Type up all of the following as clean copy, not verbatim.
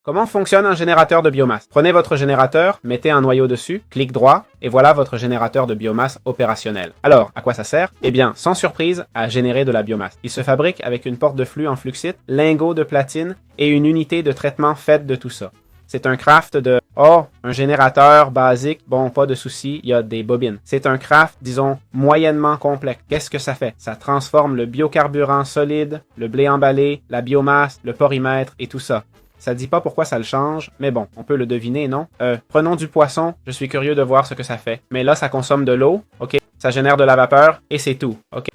Comment fonctionne un générateur de biomasse? Prenez votre générateur, mettez un noyau dessus, clic droit, et voilà votre générateur de biomasse opérationnel. Alors, à quoi ça sert? Eh bien, sans surprise, à générer de la biomasse. Il se fabrique avec une porte de flux en fluxite, lingots de platine et une unité de traitement faite de tout ça. C'est un craft de « Oh, un générateur basique, bon, pas de souci, il y a des bobines. » C'est un craft, disons, moyennement complexe. Qu'est-ce que ça fait? Ça transforme le biocarburant solide, le blé emballé, la biomasse, le porimètre et tout ça. Ça dit pas pourquoi ça le change, mais bon, on peut le deviner, non? Prenons du poisson, je suis curieux de voir ce que ça fait. Mais là, ça consomme de l'eau, ok? Ça génère de la vapeur, et c'est tout, ok?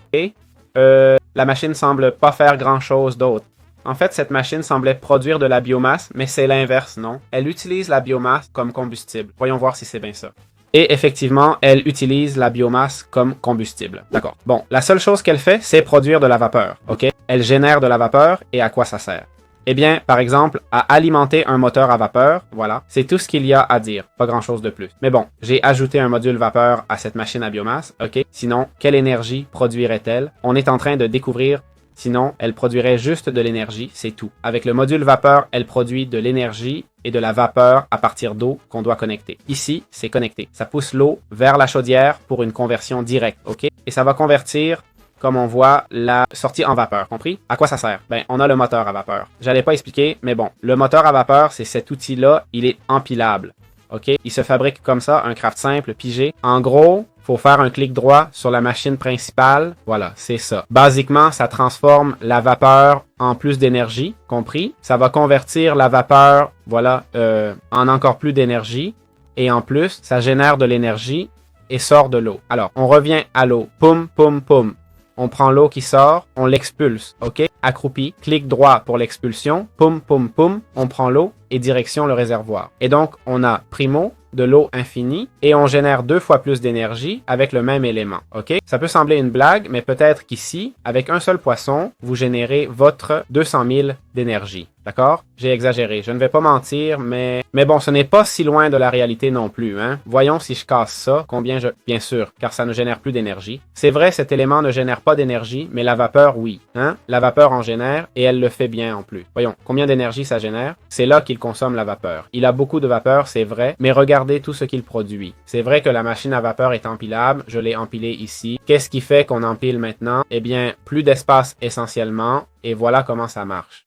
La machine semble pas faire grand-chose d'autre. En fait, cette machine semblait produire de la biomasse, mais c'est l'inverse, non? Elle utilise la biomasse comme combustible. Voyons voir si c'est bien ça. Et effectivement, elle utilise la biomasse comme combustible. D'accord. Bon, la seule chose qu'elle fait, c'est produire de la vapeur, ok? Elle génère de la vapeur, et à quoi ça sert? Eh bien, par exemple, à alimenter un moteur à vapeur, voilà, c'est tout ce qu'il y a à dire, pas grand-chose de plus. Mais bon, j'ai ajouté un module vapeur à cette machine à biomasse, ok? Sinon, quelle énergie produirait-elle? On est en train de découvrir, sinon, elle produirait juste de l'énergie, c'est tout. Avec le module vapeur, elle produit de l'énergie et de la vapeur à partir d'eau qu'on doit connecter. Ici, c'est connecté. Ça pousse l'eau vers la chaudière pour une conversion directe, ok? Et ça va convertir, comme on voit, la sortie en vapeur, compris? À quoi ça sert? Ben, on a le moteur à vapeur. J'allais pas expliquer, mais bon, le moteur à vapeur, c'est cet outil-là, il est empilable, ok? Il se fabrique comme ça, un craft simple, pigé. En gros, faut faire un clic droit sur la machine principale, voilà, c'est ça. Basiquement, ça transforme la vapeur en plus d'énergie, compris? Ça va convertir la vapeur, voilà, en encore plus d'énergie, et en plus, ça génère de l'énergie et sort de l'eau. Alors, on revient à l'eau. Poum, poum, poum. On prend l'eau qui sort, on l'expulse, ok? Accroupi, clic droit pour l'expulsion, poum, poum, poum, on prend l'eau et direction le réservoir. Et donc, on a primo, de l'eau infinie, et on génère 2 fois plus d'énergie avec le même élément, ok? Ça peut sembler une blague, mais peut-être qu'ici, avec un seul poisson, vous générez votre 200 000 d'énergie, d'accord? J'ai exagéré, je ne vais pas mentir, mais bon, ce n'est pas si loin de la réalité non plus, hein? Voyons si je casse ça, combien je... Bien sûr, car ça ne génère plus d'énergie. C'est vrai, cet élément ne génère pas d'énergie, mais la vapeur, oui, hein? La vapeur en génère, et elle le fait bien en plus. Voyons, combien d'énergie ça génère? C'est là qu'il consomme la vapeur. Il a beaucoup de vapeur, c'est vrai, mais regardez tout ce qu'il produit. C'est vrai que la machine à vapeur est empilable, je l'ai empilée ici. Qu'est-ce qui fait qu'on empile maintenant? Eh bien, plus d'espace essentiellement, et voilà comment ça marche.